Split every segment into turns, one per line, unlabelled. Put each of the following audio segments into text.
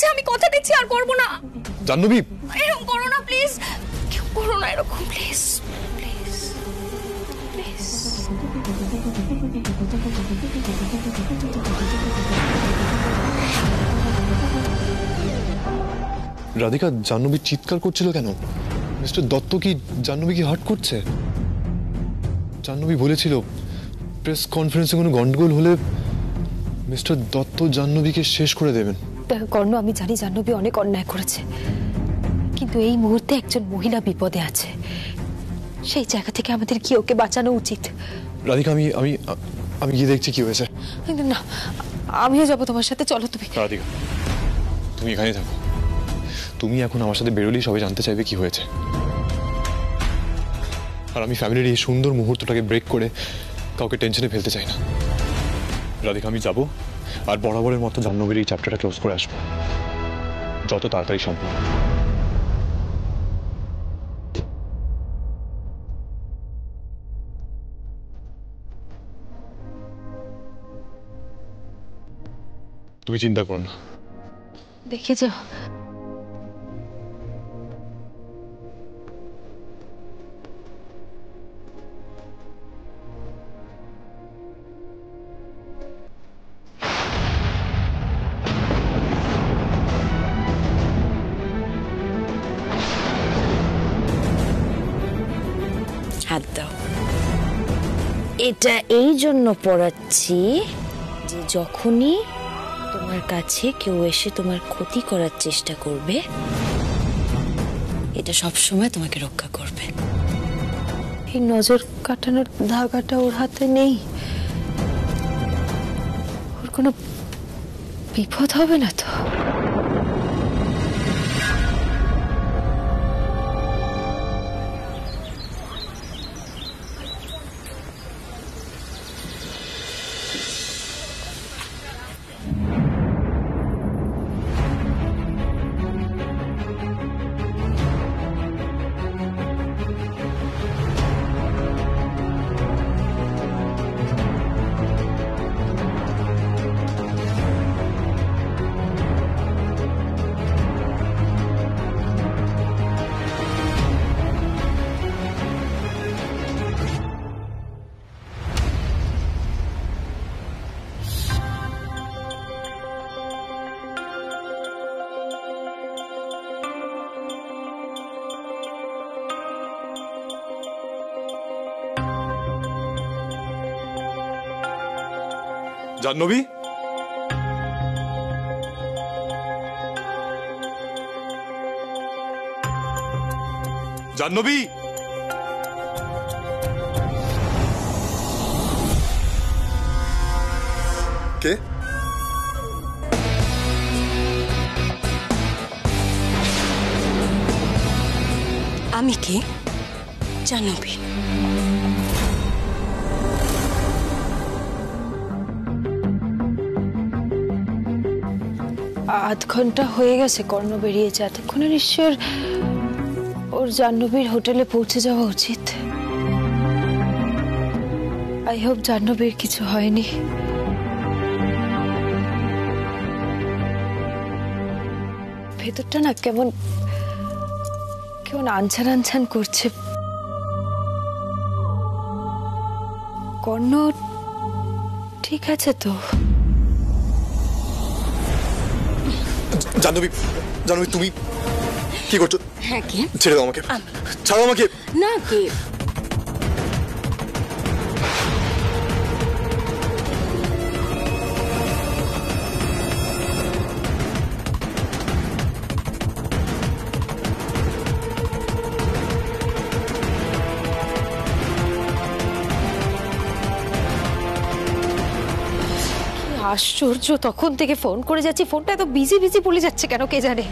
হয়েছে, আমি কথা দিচ্ছি আর করবো না।
জাহ্নবী
এরকম করো না প্লিজ, কেউ করো না এরকম please please please.
Radhika, Jahnavi চিৎকার করছিল কেন? মিস্টার দত্ত কি জাহ্নবীকে হার্ট করছে? জাহ্নবী বলেছিল প্রেস কনফারেন্সে কোনো গন্ডগোল হলে মিস্টার দত্ত জাহ্নবীকে শেষ করে দেবেন।
কর্ণ, আমি জানি জাহ্নবী অনেক অন্যায় করেছে, কিন্তু এই মুহূর্তে একজন মহিলা বিপদে আছে, সেই জায়গা থেকে আমাদের কি ওকে বাঁচানো উচিত।
রাধিকা, আমি আমি আমি গিয়ে দেখছি কি হয়েছে।
না, আমিও যাবো তোমার সাথে, চলো তুমি।
রাধিকা, তুমি এখানেই থাকো। তুমি এখন আমার সাথে বেরোলেই সবাই জানতে চাইবে কি হয়েছে, আর আমি ফ্যামিলির এই সুন্দর মুহূর্তটাকে ব্রেক করে কাউকে টেনশনে ফেলতে চাই না। রাধিকা, আমি যাবো আর বরাবরের মতো জাহ্নবীর এই চ্যাপ্টারটা ক্লোজ করে আসবো যত তাড়াতাড়ি সম্ভব। তুমি চিন্তা করো না।
দেখে যাও।
হাত দাও। এটা এই জন্য পড়াচ্ছি যে যখনই তোমার কাছে কেউ এসে তোমার ক্ষতি করার চেষ্টা করবে, এটা সব সময় তোমাকে রক্ষা করবে।
এই নজর কাটানোর ধাগাটা ওর হাতে নেই, ওর কোনো বিপদ হবে না তো?
জাহ্নবী, জাহ্নবী, কে?
আমি কে? জাহ্নবী।
আধ ঘন্টা হয়ে গেছে কর্ণ বেরিয়েছে, এতক্ষণে নিশ্চয় ওর জাহ্নবীর হোটেলে পৌঁছে যাওয়া উচিত। আই হোপ জাহ্নবীর কিছু হয়নি। ভেতরটা না কেমন কেমন আনছান আনছান করছে। কর্ণ ঠিক আছে তো?
জাহ্নবী, জাহ্নবী, তুমি কি করছো?
হ্যাঁ, কে?
ছেড়ে দাও আমাকে, ছাড়ো আমাকে।
না, কে?
আশ্চর্য, তখন থেকে ফোন করে যাচ্ছি, ফোনটা এত বিজি বিজি বলে যাচ্ছে কেন কে জানে।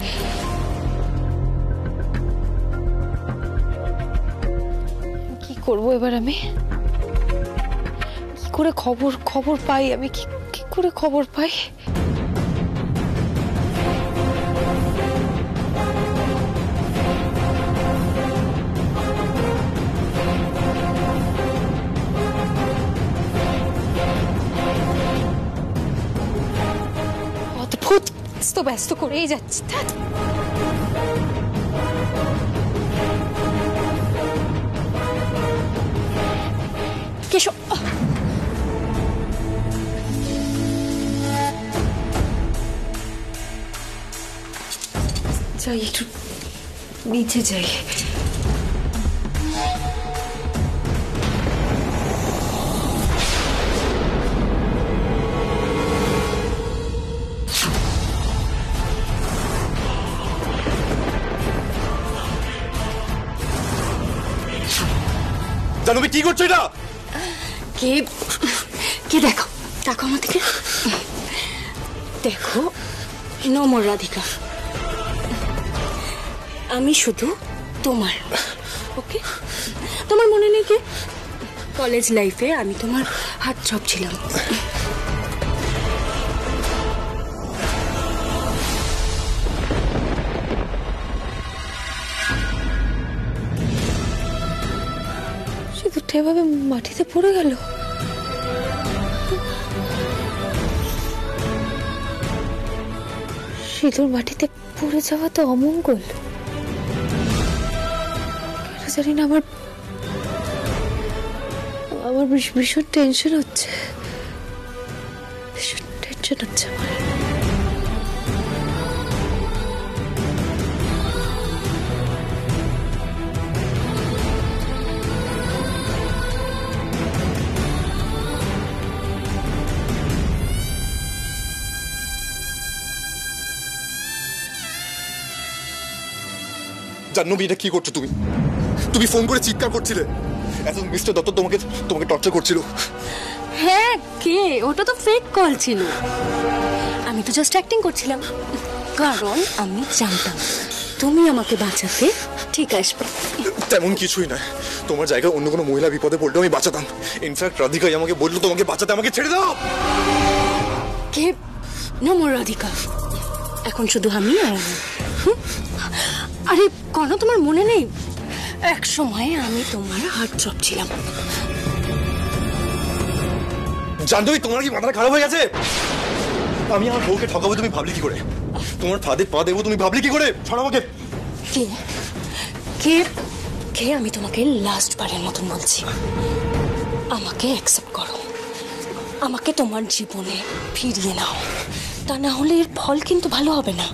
কি করব এবার আমি? কি করে খবর পাই আমি? কি করে খবর পাই? ব্যস্ত করেই যাচ্ছি।
কেশব,
যাই একটু নিচে যাই।
জাহ্নবী কি করছো এটা?
কে কে দেখো দেখো আমার দিকে দেখো। নমর রাধিকা, আমি শুধু তোমার, ওকে? তোমার মনে নেই কি কলেজ লাইফে আমি তোমার হাত ছপ ছিলাম?
সিঁদুরটা এভাবে মাটিতে পড়ে গেল। সিঁদুর মাটিতে পড়ে যাওয়া তো অমঙ্গল। কেন জানি না আমার ভীষণ টেনশন হচ্ছে, ভীষণ টেনশন হচ্ছে আমার।
জাহ্নবী এটা কি করছো তুমি? তুমি ফোন করে চিৎকার করছিলে, এত মিস্টার দত্ত তোমাকে টর্চার করছিল।
হ্যাঁ, কে? ওটা তো ফেক কল ছিল, আমি তো জাস্ট অ্যাক্টিং করছিলাম, কারণ আমি জানতাম তুমি আমাকে বাঁচাতে ঠিক আসবে।
তেমন কিছুই না, তোমার জায়গায় অন্য কোনো মহিলা বিপদে পড়লে আমি বাঁচাতাম। ইনফ্যাক্ট রাধিকাই আমাকে বললো তোমাকে বাঁচাতে, আমাকে ছেড়ে দাও।
কে? নমর রাধিকা, এখন শুধু আমি আর আমি। আরে কোনো তোমার মনে নেই এক সময় আমি তোমার হাত চপ ছিলাম?
জাহ্নবী তোমার কি মাথা খারাপ হয়ে গেছে? আমি আমার বউকে ঠকাবো তুমি ভাবলি কি করে? তোমার ফাঁদে পা দেবো তুমি ভাবলি কি করে? ছাড়ো আমাকে।
কে কে কে? আমি তোমাকে লাস্ট বারের মতন বলছি, আমাকে অ্যাকসেপ্ট করো, আমাকে তোমার জীবনে ফিরিয়ে নাও, তা না হলে এর ফল কিন্তু ভালো হবে না।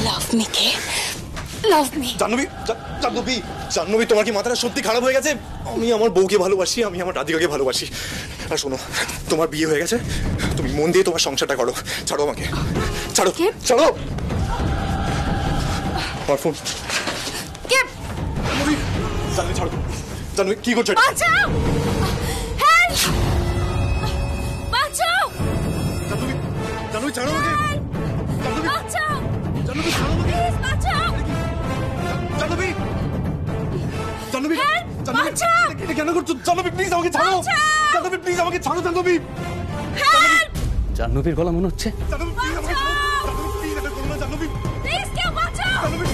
লাভ মি কে, লাভ মি।
জাহ্নবী তোমার কি মাথাটা সত্যি খারাপ হয়ে গেছে? আমি আমার বউকে ভালোবাসি, আমি আমার রাধিকাকে ভালোবাসি। আর শোনো, তোমার বিয়ে হয়ে গেছে, তুমি মন দিয়ে তোমার সংসারটা করো। ছাড়ো আমাকে, ছাড়ো, ছাড়ো আমার ফোন। জাহ্নবী ছাড়ো, জাহ্নবী কি করছো?
বাঁচাও, হেল্প, বাঁচাও,
জাহ্নবী ছাড়ো আমাকে,
বাঁচাও,
জাহ্নবী ছাড়ো আমাকে,
প্লিজ বাঁচাও,
জাহ্নবী, জাহ্নবী,
বাঁচাও,
এটা কেন করছো? জাহ্নবী প্লিজ আমাকে ছাড়ো, জাহ্নবী প্লিজ আমাকে ছাড়ো, জাহ্নবী,
জাহ্নবীর গলা মনে হচ্ছে।
জাহ্নবী প্লিজ আমাকে ছাড়ো, জাহ্নবী প্লিজ এটা করো না, জাহ্নবী
প্লিজ কেউ বাঁচাও।
Jahnavi.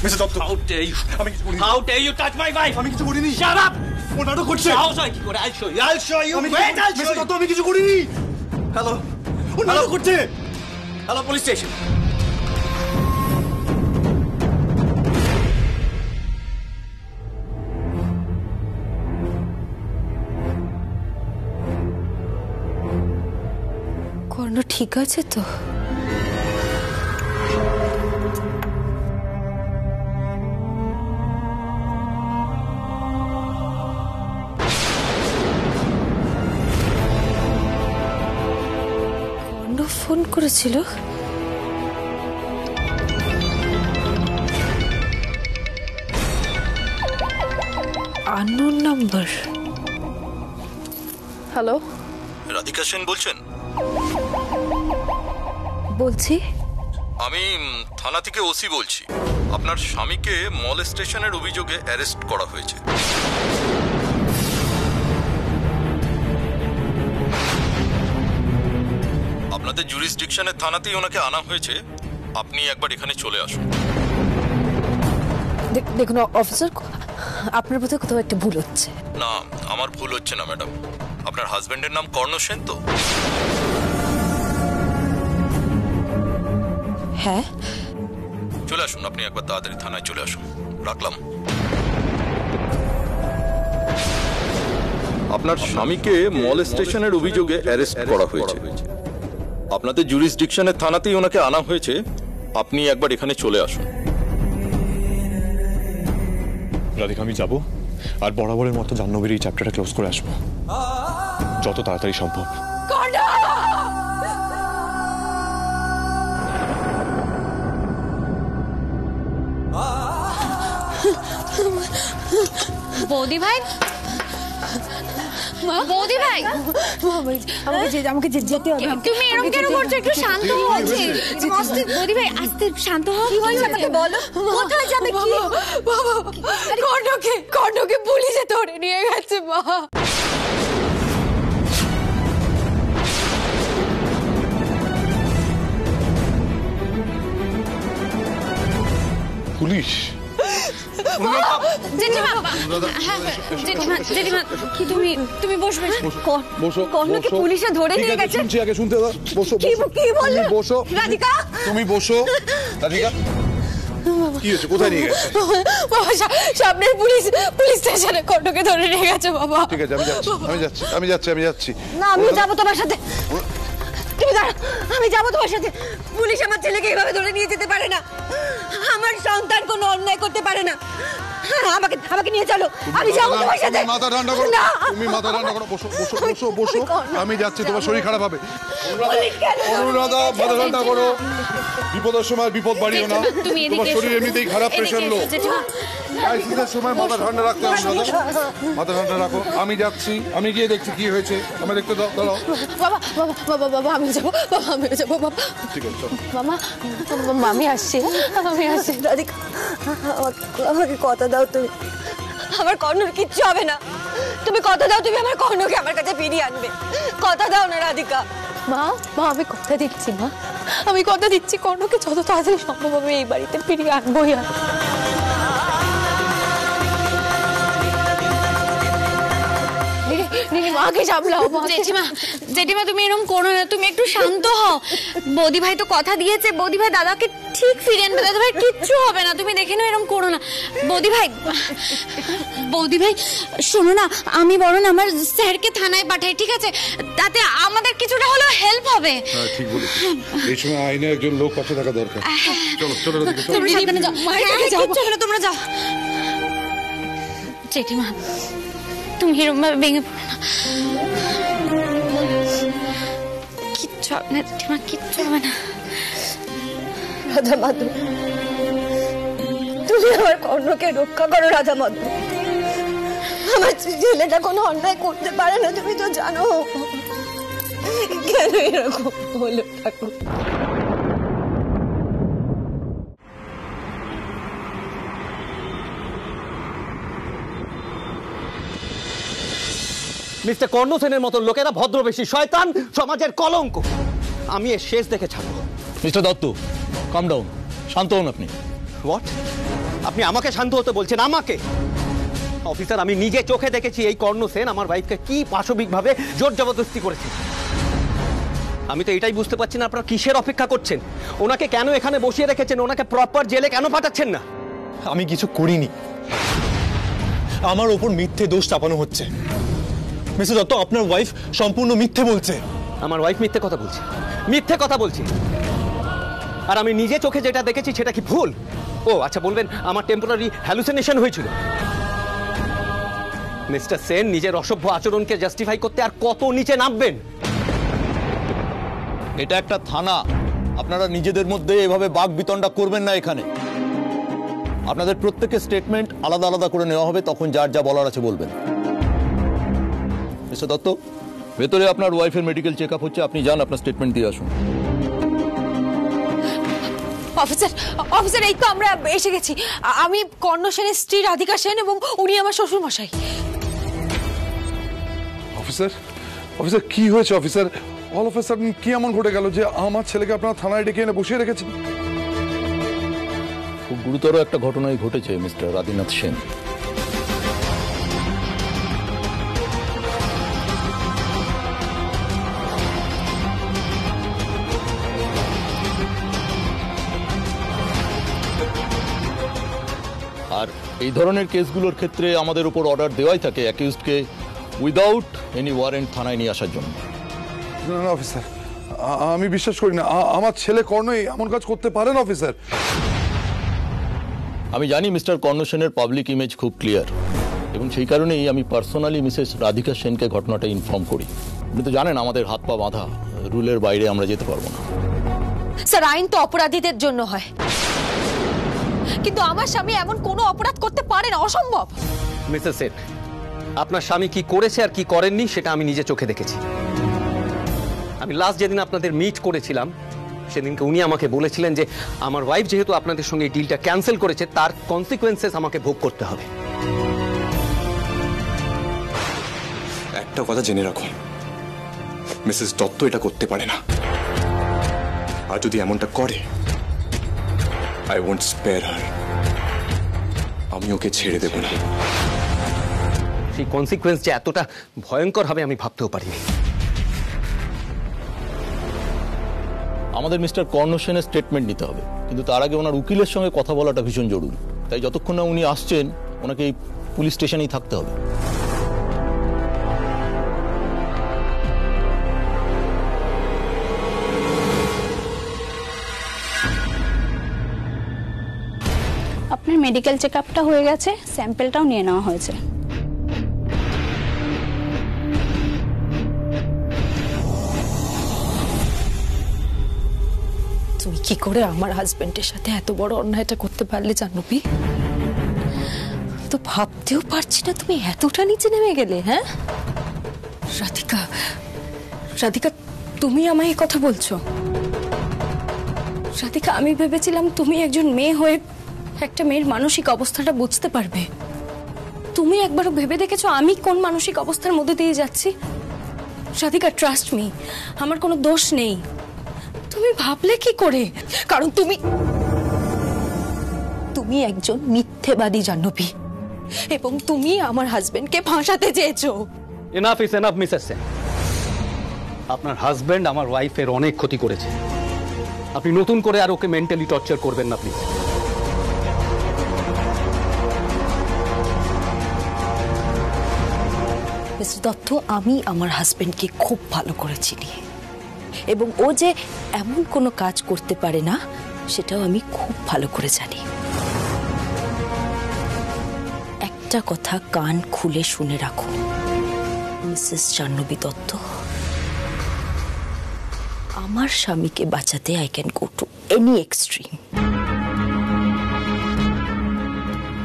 Mister Dutta,
How dare you?
আমি কিছু করিনি।
How dare you touch my wife?
আমি কিছু করিনি।
Shut up!
ও নাটক করছে।
সাহস হয় কি করে? I'll show you. I'll show you.
আমি
Wait, I'll show
mister
you.
Dutta আমি কিছু করিনি।
Hello.
ও নাটক করছে।
Hello, police station.
কর্ণ ঠিক আছে তো? কর্ণ ফোন করেছিল? Unknown number. Hello,
Radhika Sen বলছেন?
বলছি।
আমি থানা থেকে ওসি বলছি। আপনার স্বামীকে মলেস্টেশনের অভিযোগে অ্যারেস্ট করা হয়েছে। আপনাদের জুরিসডিকশনের থানাতেই ওনাকে আনা হয়েছে। আপনি একবার এখানে চলে আসুন।
দেখুন অফিসার, আপনার বোধহয় কোথাও একটা ভুল হচ্ছে।
না, আমার ভুল হচ্ছে না ম্যাডাম। আপনার হাজবেন্ডের নাম কর্ণ সেন তো?
হ্যাঁ।
চলে আসুন, আপনি একবার তাড়াতাড়ি থানায় চলে আসুন। রাখলাম। আপনার স্বামীকে মলেস্টেশনের অভিযোগে অ্যারেস্ট করা হয়েছে। আপনাদের জুরিসডিকশনের থানাতেই ওনাকে আনা হয়েছে। আপনি একবার এখানে চলে আসুন।
রাধিকা, আমি যাব আর বরাবরের মতো জাহ্নবীর এই চ্যাপ্টারটা ক্লোজ করে আসবো যত তাড়াতাড়ি সম্ভব।
বৌদি ভাই, বৌদি ভাই,
আমাকে যেতে হবে।
তুমি এরকম কেন করছো? একটু শান্ত হও। বৌদি ভাই, আস্তে শান্ত হও। কি হয়েছে আমাকে বলো। কোথায় যাবে? কি বাবা, কর্ণকে পুলিশে ধরে নিয়ে গেছে মা।
পুলিশ?
তুমি বসবে।
কর্ণকে পুলিশে ধরে নিয়ে গেছে।
আগে শুনতে দাও। বসো।
কি বললে?
বসো
রাধিকা,
তুমি বসো। রাধিকা, কি হয়েছে? কোথায় নিয়ে গেছে?
বাবা, সামনের পুলিশ স্টেশনে কর্ণকে ধরে নিয়ে গেছে বাবা।
ঠিক আছে, আমি যাচ্ছি।
না, আমি যাবো তোমার সাথে। তুমি দাঁড়াও, আমি যাবো তোমার সাথে। পুলিশ আমার ছেলেকে এইভাবে ধরে নিয়ে যেতে পারে না। আমার সন্তান কোনো অন্যায় করতে পারে না। আমাকে নিয়ে চলো, আমি যাবো তোমার সাথে।
মাথা ঠান্ডা করো। তুমি মাথা ঠান্ডা করো। বসো। আমি যাচ্ছি, তোমার শরীর খারাপ হবে। অনুরাধা, মাথা ঠান্ডা করো। বিপদের সময় বিপদ বাড়িও না। তোমার শরীর এমনিতেই খারাপ, প্রেশার লো। ক্রাইসিসের সময় মাথা ঠান্ডা রাখতে হবে। মাথা ঠান্ডা রাখো। আমি যাচ্ছি, আমি গিয়ে দেখছি কি হয়েছে। আমি দেখতে দাঁড়াও।
বাবা, আমি যাবো বাবা।
ঠিক আছে,
মামা, আমি আসছি।
রাধিকা, আমাকে কথা দাও। তুমি আমার কর্ণর কিচ্ছু হবে না। তুমি কথা দাও, তুমি আমার কর্ণকে আমার কাছে ফিরিয়ে আনবে। কথা দাও না রাধিকা।
মা, আমি কথা দিচ্ছি। মা, আমি কথা দিচ্ছি, কর্ণকে যত তাড়াতাড়ি সম্ভব আমি এই বাড়িতে ফিরিয়ে আনবোই। মাকে সামলাও। জেঠিমা, তুমি এরকম করো না। তুমি একটু শান্ত হও। বৌদি ভাই তো কথা দিয়েছে। বৌদি ভাই দাদাকে ঠিক ফিরিয়ে আনবে। দাদা ভাই কিচ্ছু হবে না। তুমি দেখে নাও, এরকম করো না। বৌদি ভাই শোনো না, আমি বরং আমার স্যারকে থানায় পাঠাই, ঠিক আছে? তাতে আমাদের কিছুটা হলেও হেল্প হবে।
ঠিক বলেছিস। এই সময় আইনে একজন লোক পাশে থাকা দরকার। চলো রাধিকা, চলো।
তোমরা সাবধানে যাও। কিচ্ছু হবে না, তোমরা যাও। জেঠিমা, তুমি এরকম ভাবে ভেঙে পড়ো না। কিচ্ছু হবে না জেঠিমা, কিচ্ছু হবে না।
রাধা মাধব, তুমি আমার কর্ণকে রক্ষা করো। রাধা মাধব, আমার ছেলেটা কোনো অন্যায় করতে পারে না, তুমি তো জানো। কেন এরকম হলো ঠাকুর?
মিস্টার কর্ণ সেনের মতো লোকেরা ভদ্রবেশী শয়তান, সমাজের কলঙ্ক। আমি এর শেষ দেখে ছাড়বো।
মিস্টার দত্ত, কাম ডাউন, শান্ত হন আপনি।
হোয়াট? আপনি আমাকে শান্ত হতে বলছেন? আমাকে? অফিসার, আমি নিজে চোখে দেখেছি এই কর্ণ সেন আমার ওয়াইফকে কি পাশবিকভাবে জোর জবরদস্তি করেছে। আমি তো এটাই বুঝতে পারছি না আপনারা কিসের অপেক্ষা করছেন। ওনাকে কেন এখানে বসিয়ে রেখেছেন? ওনাকে প্রপার জেলে কেন পাঠাচ্ছেন না?
আমি কিছু করিনি, আমার ওপর মিথ্যে দোষ চাপানো হচ্ছে। মিস্টার দত্ত, আপনার ওয়াইফ সম্পূর্ণ মিথ্যে বলছে।
আমার ওয়াইফ মিথ্যে কথা বলছে? মিথ্যে কথা বলছে? আর আমি নিজে চোখে যেটা দেখেছি সেটা কি ভুল? ও আচ্ছা, বলবেন আমার টেম্পোরারি হ্যালুসিনেশন হয়েছিল। মিস্টার সেন নিজের অসভ্য আচরণকে জাস্টিফাই করতে আর কত নিচে নামবেন?
এটা একটা থানা, আপনারা নিজেদের মধ্যে এভাবে বাক বিতণ্ডা করবেন না। এখানে আপনাদের প্রত্যেকের স্টেটমেন্ট আলাদা আলাদা করে নেওয়া হবে, তখন যার যা বলার আছে বলবেন। মিস্টার দত্ত, ভেতরে আপনার ওয়াইফের মেডিকেল চেক আপ হচ্ছে, আপনি যান, আপনার স্টেটমেন্ট দিয়ে আসুন।
অফিসার অফিসার, এই তো আমরা এসে গেছি। আমি কর্ণ সেনের স্ত্রী রাধিকা সেন এবং উনি আমার শ্বশুর মশাই।
অফিসার অফিসার কি হয়েছে officer? All of a sudden কি এমন ঘটে গেল যে আমার ছেলেকে আপনারা থানায় ডেকে এনে বসিয়ে রেখেছেন?
খুব গুরুতর একটা ঘটনাই ঘটেছে মিস্টার আদিনাথ সেন। আর এই ধরনের কেসগুলোর ক্ষেত্রে আমাদের উপর অর্ডার দেওয়াই থাকে অ্যাকিউজডকে উইদাউট এনি ওয়ারেন্ট থানায় নিয়ে আসার জন্য।
না না অফিসার, আমি বিশ্বাস করি না আমার ছেলে কর্ণই এমন কাজ করতে পারেন অফিসার।
আমি জানি মিস্টার কর্ণ সেনের পাবলিক ইমেজ খুব ক্লিয়ার, এবং সেই কারণেই আমি পার্সোনালি মিসেস রাধিকা সেনকে ঘটনাটা ইনফর্ম করি। আপনি তো জানেন আমাদের হাত পা বাঁধা, রুলের বাইরে আমরা যেতে পারবো না।
স্যার, আইন তো অপরাধীদের জন্য হয়, কিন্তু আমার স্বামী এমন কোনো অপরাধ করতে পারে না, অসম্ভব।
মিসেস সেন, আপনার স্বামী কি করেছে আর কি করেননি সেটা আমি নিজে চোখে দেখেছি। আমি লাস্ট যেদিন আপনাদের মিট করেছিলাম সেদিনকে উনি আমাকে বলেছিলেন যে আমার ওয়াইফ যেহেতু আপনাদের সঙ্গে এই ডিলটা ক্যান্সেল করেছে তার কনসিকুয়েন্সেস আমাকে ভোগ করতে হবে।
একটা কথা জেনে রাখুন, মিসেস দত্ত এটা করতে পারে না, আর যদি এমনটা করে আই ওয়ন্ট স্পেয়ার হার। আমি ওকে ছেড়ে দেব না।
সেই কনসিকুয়েন্স যে এতটা ভয়ঙ্কর হবে আমি ভাবতেও পারিনি।
আমাদের মিস্টার কর্ণ সেনের স্টেটমেন্ট নিতে হবে, কিন্তু তার আগে ওনার উকিলের সঙ্গে কথা বলাটা ভীষণ জরুরি। তাই যতক্ষণ না উনি আসছেন ওনাকে এই পুলিশ স্টেশনেই থাকতে হবে।
আপনার মেডিকেল চেকআপটা হয়ে গেছে, স্যাম্পলটাও নিয়ে নেওয়া হয়েছে।
তুমি কি করে আমার হাজবেন্ডের সাথে এত বড় অন্যায়টা করতে পারলে জাহ্নবী? তো ভাবতেও পারছি না তুমি এতটা নিচে নেমে গেলে। হ্যাঁ রাধিকা, রাধিকা তুমি আমায় এই কথা বলছো? রাধিকা, আমি ভেবেছিলাম তুমি একজন মেয়ে হয়ে একটা মেয়ের মানসিক অবস্থাটা বুঝতে পারবে। তুমি একবারও ভেবে দেখেছো আমি কোন মানসিক অবস্থার মধ্যে দিয়ে যাচ্ছি? রাধিকা, ট্রাস্ট মি, আমার কোনো দোষ নেই। তুমি ভাবলে কি করে? কারণ তুমি একজন মিথ্যেবাদী জাহ্নবী, এবং তুমি আমার হাজবেন্ডকে ফাঁসাতে চেয়েছো।
Enough is enough Mrs Sen. আপনার হাজবেন্ড আমার ওয়াইফের অনেক ক্ষতি করেছে, আপনি নতুন করে আর ওকে মেন্টালি টর্চার করবেন না প্লিজ।
মিস্টার দত্ত, আমি আমার হাজবেন্ডকে খুব ভালো করে চিনি, এবং ও যে এমন কোনো কাজ করতে পারে না সেটাও আমি খুব ভালো করে জানি। একটা কথা কান খুলে শুনে রাখো, মিসেস জাহ্নবী দত্ত, আমার স্বামীকে বাঁচাতে I can go to any extreme.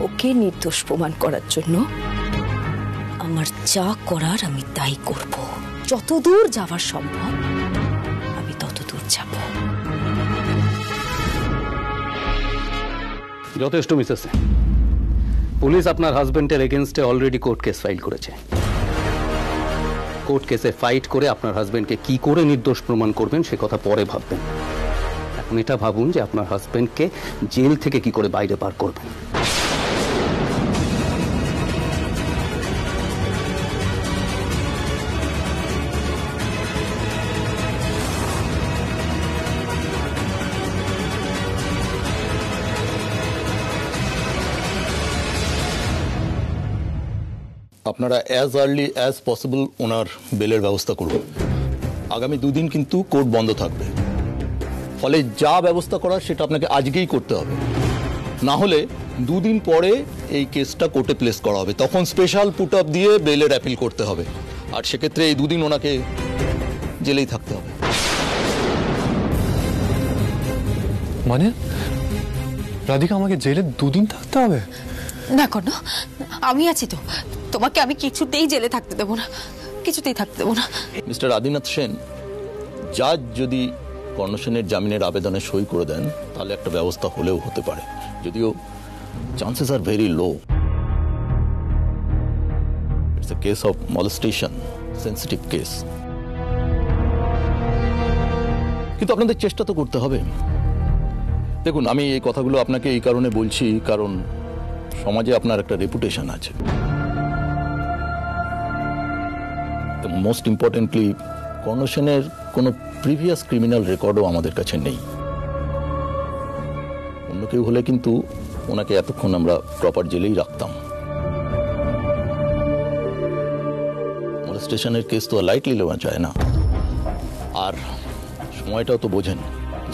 ওকে নির্দোষ প্রমাণ করার জন্য আমার যা করার আমি তাই করব। যতদূর যাওয়ার সম্ভব আমি ততদূর যাব।
যথেষ্ট মিসেস সেন। পুলিশ আপনার হাজবেন্ডের এগেইনস্টে অলরেডি কোর্ট কেস ফাইল করেছে। কোর্ট কেসে ফাইট করে আপনার হাজবেন্ডকে কি করে নির্দোষ প্রমাণ করবেন সে কথা পরে ভাববেন। এখন এটা ভাবুন যে আপনার হাজবেন্ডকে জেল থেকে কি করে বাইরে বার করবেন।
আপনারা অ্যাজ আর্লি অ্যাজ পসিবল ওনার বেলের ব্যবস্থা করুন। আগামী 2 দিন কিন্তু কোর্ট বন্ধ থাকবে, ফলে যা ব্যবস্থা করার সেটা আপনাকে আজকেই করতে হবে। না হলে 2 দিন পরে এই কেসটা কোর্টে প্লেস করা হবে, তখন স্পেশাল পুট আপ দিয়ে বেলের অ্যাপিল করতে হবে, আর সেক্ষেত্রে এই 2 দিন ওনাকে জেলেই থাকতে হবে।
মানে রাধিকা, আমাকে জেলে 2 দিন থাকতে হবে?
না কর্ণ, আমি আছি তো, তোমাকে আমি কিছুতেই জেলে থাকতে দেবো না, কিছুতেই থাকতে দেবো না।
মিস্টার আদিনাথ সেন, জাজ যদি কর্ণ সেনের জামিনের আবেদনে সই করে দেন তাহলে একটা ব্যবস্থা হলেও হতে পারে, যদিও chances are very low. It's a case of molestation, sensitive case. কিন্তু আপনাদের চেষ্টা তো করতে হবে। দেখুন, আমি এই কথাগুলো আপনাকে এই কারণে বলছি কারণ সমাজে আপনার একটা রেপুটেশন আছে। মোস্ট ইম্পর্টেন্টলি কর্ণ সেনের কোনো প্রিভিয়াস ক্রিমিনাল রেকর্ডও আমাদের কাছে নেই। অন্য কেউ হলে কিন্তু ওনাকে এতক্ষণ আমরা প্রপার জেলেই রাখতাম। মলেস্টেশনের কেস তো লাইটলি নেওয়া যায় না। আর সময়টাও তো বোঝেন,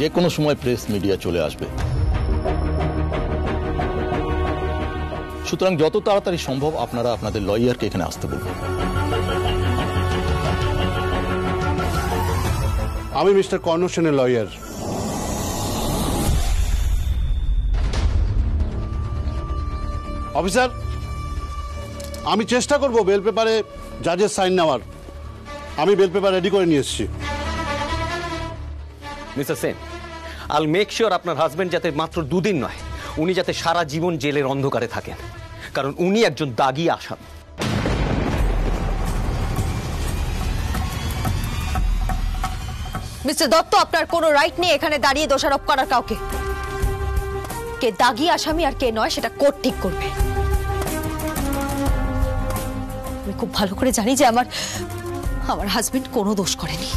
যে কোনো সময় প্রেস মিডিয়া চলে আসবে। সুতরাং যত তাড়াতাড়ি সম্ভব আপনারা আপনাদের লয়ারকে এখানে আসতে বলবেন।
আমি মিস্টার কর্ণ সেনের লয়ার। অফিসার, আমি চেষ্টা করব বেল পেপারে জাজের সাইন নেওয়ার। আমি বেল পেপার রেডি করে নিয়ে এসেছি।
মিস্টার সেন, আল মেক শিওর আপনার হাজবেন্ড যাতে মাত্র 2 দিন নয়, উনি যাতে সারা জীবন জেলের অন্ধকারে থাকেন, কারণ উনি একজন দাগী আসামি।
মিস্টার দত্ত, আপনার কোনো রাইট নেই এখানে দাঁড়িয়ে দোষারোপ করার কাউকে। কে দাগী আসামি আর কে নয় সেটা কোর্ট ঠিক করবে। আমি খুব ভালো করে জানি যে আমার হাজবেন্ড কোনো দোষ করেনি।